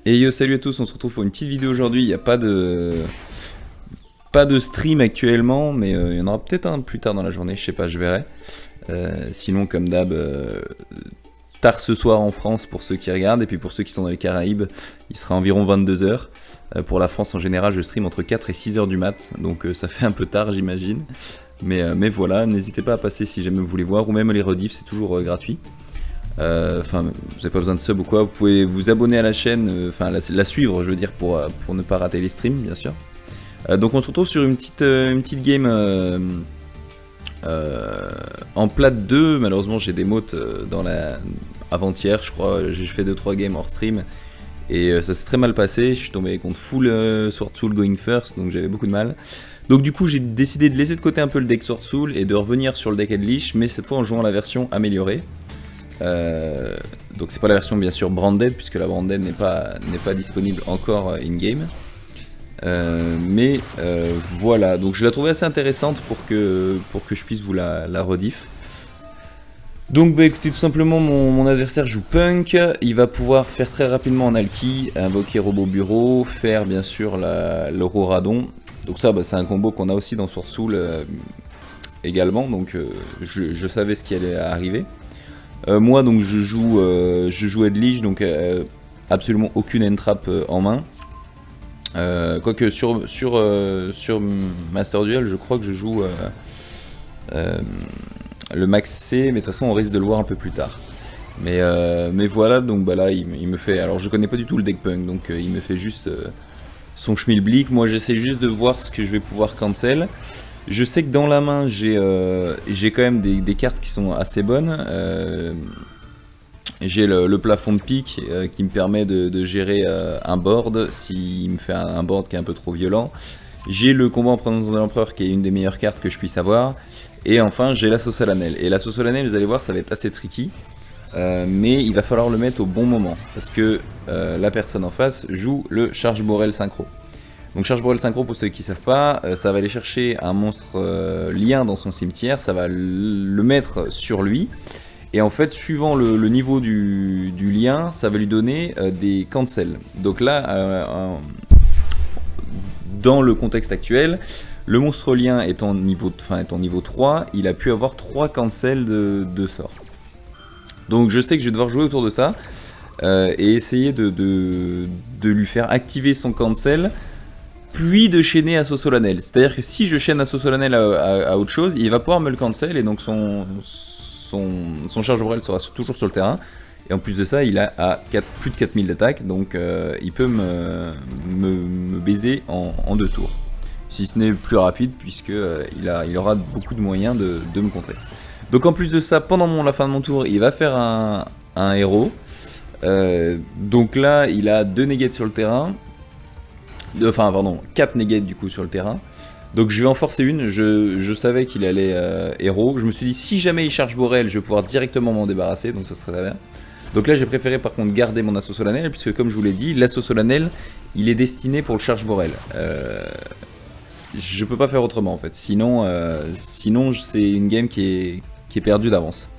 Et yo, salut à tous, on se retrouve pour une petite vidéo aujourd'hui. Il n'y a pas de stream actuellement, mais il y en aura peut-être un plus tard dans la journée, je sais pas, je verrai. Sinon, comme d'hab, tard ce soir en France pour ceux qui regardent, et puis pour ceux qui sont dans les Caraïbes, il sera environ 22h. Pour la France en général, je stream entre 4 et 6h du mat, donc ça fait un peu tard, j'imagine. Mais voilà, n'hésitez pas à passer si jamais vous voulez voir, ou même les rediffs, c'est toujours gratuit. Enfin, vous n'avez pas besoin de sub ou quoi, vous pouvez vous abonner à la chaîne, enfin la suivre, je veux dire, pour ne pas rater les streams, bien sûr. Donc on se retrouve sur une petite game en plate 2. Malheureusement, j'ai des motes dans la avant-hier, je crois. J'ai fait 2-3 games hors stream et ça s'est très mal passé. Je suis tombé contre full Sword Soul going first, donc j'avais beaucoup de mal. Donc du coup, j'ai décidé de laisser de côté un peu le deck Sword Soul et de revenir sur le deck Edlish, mais cette fois en jouant la version améliorée. Donc c'est pas la version bien sûr branded, puisque la branded n'est pas disponible encore in-game. Mais voilà, donc je la trouvais assez intéressante pour que je puisse vous la rediff. Donc bah écoutez, tout simplement mon adversaire joue Punk, il va pouvoir faire très rapidement en Alki, invoquer Robot Bureau, faire bien sûr l'Auroradon. Donc ça bah, c'est un combo qu'on a aussi dans Sword Soul également, donc je savais ce qui allait arriver. Moi donc je joue Edlish, donc absolument aucune entrap en main. Quoique sur Master Duel, je crois que je joue le max C, mais de toute façon on risque de le voir un peu plus tard. Mais voilà, donc bah là il me fait, alors je connais pas du tout le deck Punk, donc il me fait juste son Schmilblick. Moi j'essaie juste de voir ce que je vais pouvoir cancel. Je sais que dans la main j'ai quand même des cartes qui sont assez bonnes. J'ai le plafond de pique qui me permet de gérer un board s'il me fait un board qui est un peu trop violent. J'ai le combat en présence de l'empereur qui est une des meilleures cartes que je puisse avoir. Et enfin j'ai l'assaut solennel. Et l'assaut solennel, vous allez voir, ça va être assez tricky. Mais il va falloir le mettre au bon moment. Parce que la personne en face joue le Charge Borel synchro. Donc Charge Borel synchro, pour ceux qui ne savent pas, ça va aller chercher un monstre lien dans son cimetière. Ça va le mettre sur lui. Et en fait, suivant le niveau du lien, ça va lui donner des cancels. Donc là, dans le contexte actuel, le monstre lien étant niveau 3, il a pu avoir 3 cancels de sort. Donc je sais que je vais devoir jouer autour de ça et essayer de lui faire activer son cancel, puis de chaîner Assaut Solennel. C'est-à-dire que si je chaîne Assaut Solennel à autre chose, il va pouvoir me le cancel et donc son charge Borel sera toujours sur le terrain. Et en plus de ça, il a plus de 4000 d'attaque, donc il peut me baiser en 2 tours. Si ce n'est plus rapide, puisqu'il aura beaucoup de moyens de me contrer. Donc en plus de ça, pendant la fin de mon tour, il va faire un héros. Donc là, il a 2 negates sur le terrain. Enfin, pardon, 4 negates du coup sur le terrain. Donc je vais en forcer une, je savais qu'il allait héros. Je me suis dit, si jamais il charge Borel, je vais pouvoir directement m'en débarrasser, donc ça serait très bien. Donc là j'ai préféré par contre garder mon assaut solennel, puisque comme je vous l'ai dit, l'assaut solennel, il est destiné pour le charge Borel. Je peux pas faire autrement en fait, sinon c'est une game qui est perdue d'avance.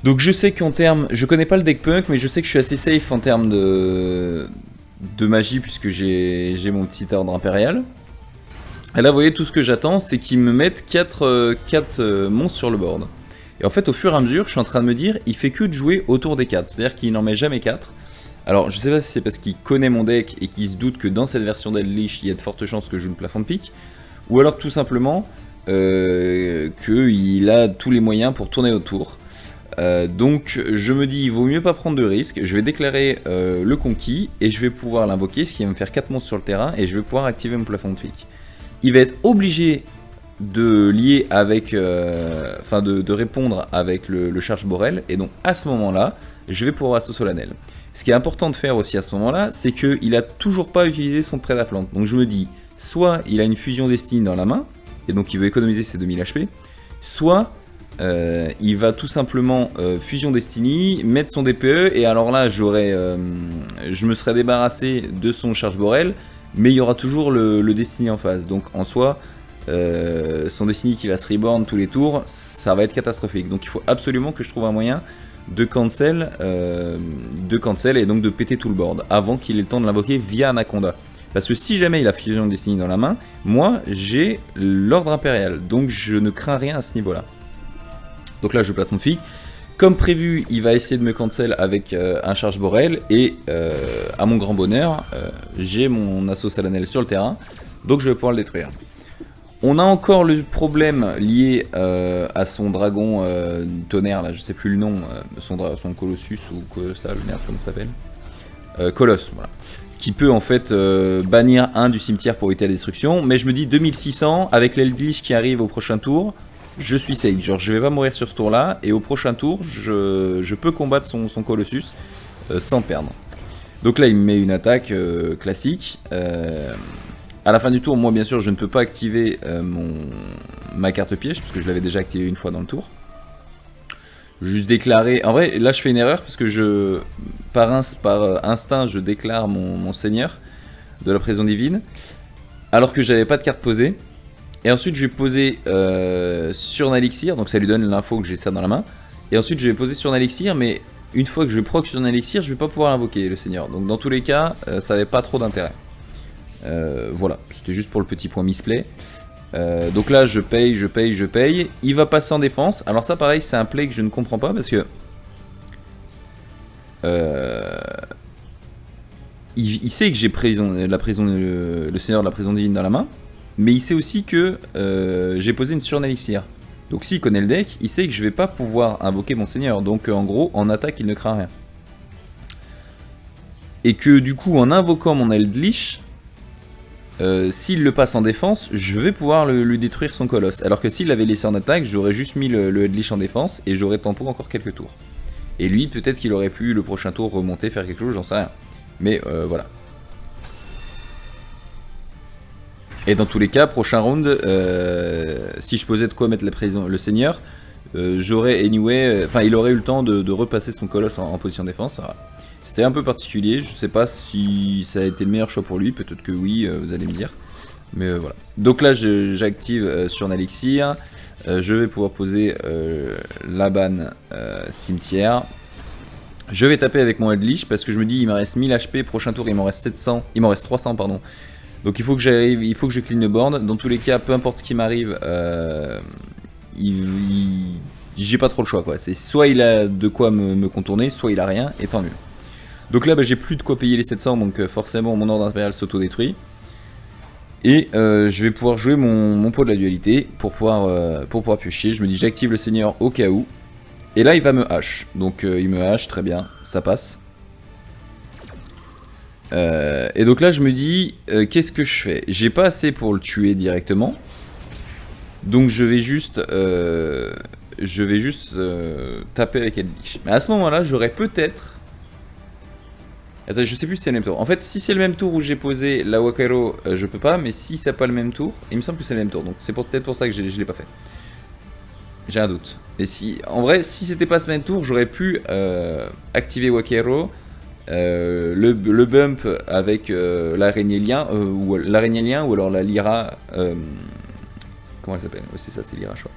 Donc je sais qu'en termes, je connais pas le deck Punk, mais je sais que je suis assez safe en termes de magie, puisque j'ai mon petit ordre impérial. Et là vous voyez, tout ce que j'attends, c'est qu'ils me mettent 4 monstres sur le board. Et en fait au fur et à mesure, je suis en train de me dire, il fait que de jouer autour des 4, c'est-à-dire qu'il n'en met jamais 4. Alors je sais pas si c'est parce qu'il connaît mon deck et qu'il se doute que dans cette version d'Edlish, il y a de fortes chances que je joue le plafond de pique, ou alors tout simplement qu'il a tous les moyens pour tourner autour. Donc je me dis, il vaut mieux pas prendre de risques, je vais déclarer le conquis et je vais pouvoir l'invoquer, ce qui va me faire 4 monstres sur le terrain et je vais pouvoir activer mon plafond de pique. Il va être obligé de lier avec, de répondre avec le charge Borel, et donc à ce moment-là, je vais pouvoir assaut solennel. Ce qui est important de faire aussi à ce moment-là, c'est qu'il a toujours pas utilisé son prédaplante. Donc je me dis, soit il a une fusion Destiny dans la main, et donc il veut économiser ses 2000 HP, soit il va tout simplement fusion Destiny, mettre son DPE, et alors là je me serais débarrassé de son charge Borel, mais il y aura toujours le Destiny en face. Donc en soi, son Destiny qui va se reborn tous les tours, ça va être catastrophique. Donc il faut absolument que je trouve un moyen de cancel et donc de péter tout le board avant qu'il ait le temps de l'invoquer via Anaconda. Parce que si jamais il a Fusion Destiny dans la main, moi j'ai l'ordre impérial, donc je ne crains rien à ce niveau-là. Donc là je place mon Fig. Comme prévu, il va essayer de me cancel avec un charge Borel, et à mon grand bonheur, j'ai mon assaut Salanel sur le terrain, donc je vais pouvoir le détruire. On a encore le problème lié à son dragon tonnerre, là je sais plus le nom, son Colossus ou Colossal, merde comment ça s'appelle, Colosse, voilà. Qui peut en fait bannir un du cimetière pour éviter la destruction, mais je me dis 2600, avec l'Eldritch qui arrive au prochain tour, je suis safe, genre je vais pas mourir sur ce tour là, et au prochain tour, je peux combattre son Colossus sans perdre. Donc là il me met une attaque classique, à la fin du tour, moi bien sûr je ne peux pas activer ma carte piège, parce que je l'avais déjà activé une fois dans le tour. Juste déclarer, en vrai là je fais une erreur, parce que par instinct je déclare mon seigneur de la prison divine, alors que j'avais pas de carte posée. Et ensuite je vais poser sur un élixir, donc ça lui donne l'info que j'ai ça dans la main. Et ensuite je vais poser sur un élixir, mais une fois que je vais proc sur un élixir, je vais pas pouvoir l'invoquer le seigneur. Donc dans tous les cas, ça n'avait pas trop d'intérêt. Voilà, c'était juste pour le petit point misplay. Donc là je paye. Il va passer en défense. Alors ça pareil, c'est un play que je ne comprends pas parce que il sait que j'ai le seigneur de la prison divine dans la main. Mais il sait aussi que j'ai posé une surnélixir. Donc s'il connaît le deck, il sait que je vais pas pouvoir invoquer mon seigneur. Donc en gros, en attaque, il ne craint rien. Et que du coup, en invoquant mon Eldritch, s'il le passe en défense, je vais pouvoir lui détruire son colosse. Alors que s'il l'avait laissé en attaque, j'aurais juste mis le Eldritch en défense et j'aurais tempo encore quelques tours. Et lui, peut-être qu'il aurait pu le prochain tour remonter, faire quelque chose, j'en sais rien. Mais voilà. Et dans tous les cas, prochain round, si je posais de quoi mettre le seigneur, j'aurais anyway, enfin il aurait eu le temps de repasser son colosse en position défense. C'était un peu particulier, je sais pas si ça a été le meilleur choix pour lui, peut-être que oui, vous allez me dire. Mais voilà. Donc là j'active sur un élixir, je vais pouvoir poser Laban cimetière. Je vais taper avec mon Eldritch parce que je me dis il me reste 1000 HP, prochain tour il m'en reste 300 pardon. Donc il faut que je clean le board. Dans tous les cas, peu importe ce qui m'arrive, j'ai pas trop le choix quoi. C'est soit il a de quoi me contourner, soit il a rien, et tant mieux. Donc là j'ai plus de quoi payer les 700, donc forcément mon ordre impérial s'auto-détruit. Et je vais pouvoir jouer mon pot de la dualité pour pouvoir piocher. Je me dis j'active le seigneur au cas où. Et là il va me hache. Donc il me hache, très bien, ça passe. Et donc là je me dis qu'est-ce que je fais? J'ai pas assez pour le tuer directement. Donc je vais juste taper avec Eldritch. Mais à ce moment là j'aurais peut-être... Attends, je sais plus si c'est le même tour. En fait si c'est le même tour où j'ai posé la Wakero, je peux pas. Mais si c'est pas le même tour, il me semble que c'est le même tour. Donc c'est peut-être pour ça que je l'ai pas fait. J'ai un doute. Et si, en vrai si c'était pas ce même tour, j'aurais pu activer Wakero. Le bump avec l'araignée lien ou alors la Lyra, comment elle s'appelle? Oui, c'est ça, c'est Lyra, je crois.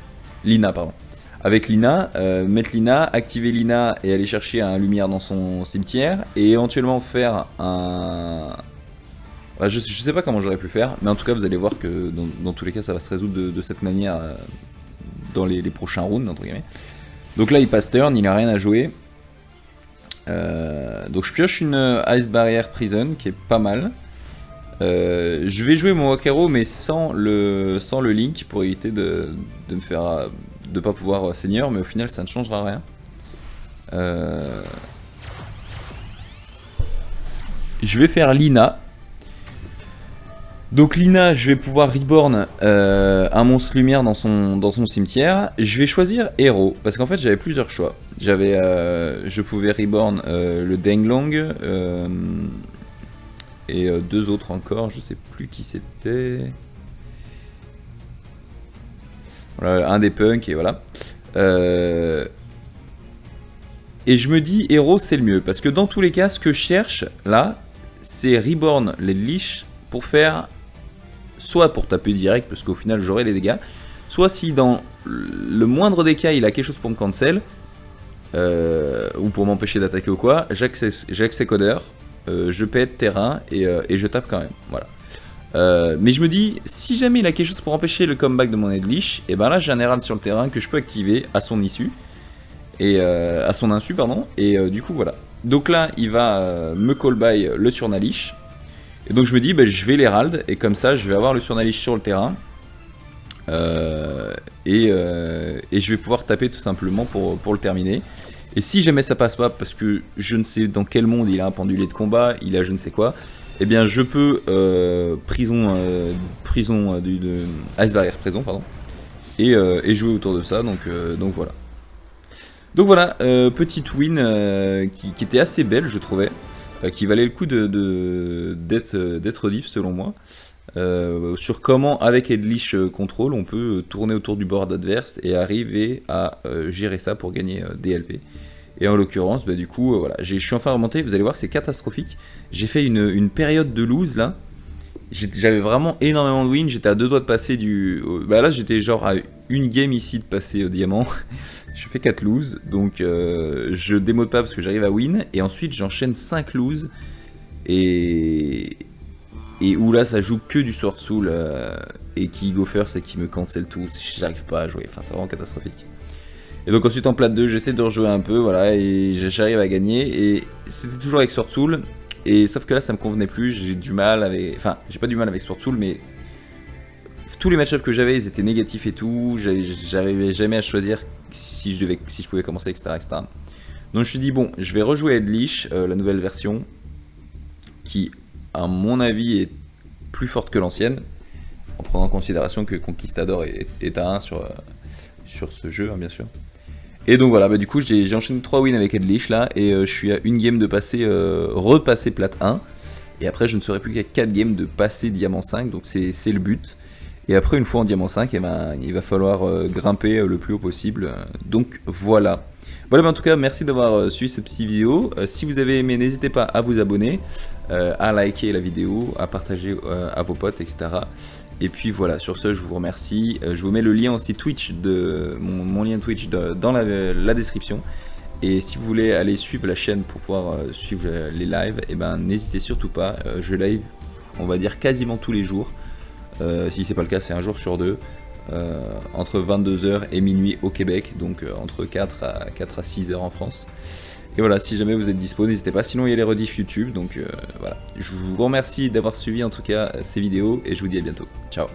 Lina, pardon. Avec Lina, mettre Lina, activer Lina et aller chercher un lumière dans son cimetière et éventuellement faire un... je sais pas comment j'aurais pu faire, mais en tout cas vous allez voir que dans tous les cas ça va se résoudre de cette manière dans les prochains rounds entre guillemets. Donc là il passe turn, il n'a rien à jouer. Donc je pioche une Ice Barrier Prison qui est pas mal. Je vais jouer mon Wakero mais sans le Link pour éviter de me faire de pas pouvoir seigneur, mais au final ça ne changera rien. Je vais faire Lina. Donc Lina, je vais pouvoir reborn un monstre lumière dans son cimetière. Je vais choisir héros, parce qu'en fait j'avais plusieurs choix. Je pouvais reborn le Denglong et deux autres encore, je sais plus qui c'était. Voilà, un des punks et voilà. Et je me dis héros c'est le mieux, parce que dans tous les cas ce que je cherche là, c'est reborn les leash pour faire... soit pour taper direct parce qu'au final j'aurai les dégâts, soit si dans le moindre des cas il a quelque chose pour me cancel, ou pour m'empêcher d'attaquer ou quoi, j'accès codeur, je pète terrain et je tape quand même. Voilà. Mais je me dis, si jamais il a quelque chose pour empêcher le comeback de mon Edlich, et ben là j'ai un Herald sur le terrain que je peux activer à son issue. Et à son insu, pardon. Et du coup voilà. Donc là il va me call by le Surnalish. Et donc je me dis, bah, je vais l'Herald, et comme ça je vais avoir le Surnalish sur le terrain. Et je vais pouvoir taper tout simplement pour le terminer. Et si jamais ça passe pas, parce que je ne sais dans quel monde il a un pendulé de combat, il a je ne sais quoi, eh bien je peux prison Ice Barrier prison, pardon, et jouer autour de ça, donc voilà. Donc voilà, petite win qui était assez belle, je trouvais, qui valait le coup d'être diff selon moi. Sur comment avec Edlich Control on peut tourner autour du board adverse et arriver à gérer ça pour gagner des LP. Et en l'occurrence, bah, du coup, voilà, je suis enfin remonté, vous allez voir, c'est catastrophique. J'ai fait une période de lose là. J'avais vraiment énormément de win, j'étais à 2 doigts de passer du... Bah là j'étais genre à une game ici de passer au diamant. Je fais 4 lose, donc je démode pas parce que j'arrive à win. Et ensuite j'enchaîne 5 lose. Et où là ça joue que du Sword Soul et qui go first et qui me cancel tout, j'arrive pas à jouer, enfin c'est vraiment catastrophique. Et donc ensuite en plate 2 j'essaie de rejouer un peu, voilà, et j'arrive à gagner, et c'était toujours avec Sword Soul, et sauf que là ça me convenait plus, j'ai du mal avec, enfin j'ai pas du mal avec Sword Soul, mais tous les match-ups que j'avais ils étaient négatifs et tout, j'arrivais jamais à choisir si je pouvais commencer, etc., etc. Donc je me suis dit bon, je vais rejouer Edlich, la nouvelle version, qui à mon avis est plus forte que l'ancienne, en prenant en considération que Conquistador est à 1 sur ce jeu, hein, bien sûr. Et donc voilà, bah, du coup j'ai enchaîné 3 wins avec Edlich là, et je suis à une game de passer, repasser plate 1, et après je ne serai plus qu'à 4 games de passer diamant 5, donc c'est le but. Et après une fois en diamant 5, eh ben, il va falloir grimper le plus haut possible, donc voilà. Voilà, bah en tout cas, merci d'avoir suivi cette petite vidéo. Si vous avez aimé, n'hésitez pas à vous abonner, à liker la vidéo, à partager à vos potes, etc. Et puis voilà, sur ce, je vous remercie. Je vous mets le lien aussi Twitch, mon lien Twitch dans la description. Et si vous voulez aller suivre la chaîne pour pouvoir suivre les lives, eh ben, n'hésitez surtout pas. Je live, on va dire, quasiment tous les jours. Si c'est pas le cas, c'est un jour sur 2. Entre 22h et minuit au Québec, donc entre 4 à 6h en France. Et voilà, si jamais vous êtes dispo, n'hésitez pas, sinon il y a les rediffs YouTube, donc voilà. Je vous remercie d'avoir suivi en tout cas ces vidéos, et je vous dis à bientôt. Ciao.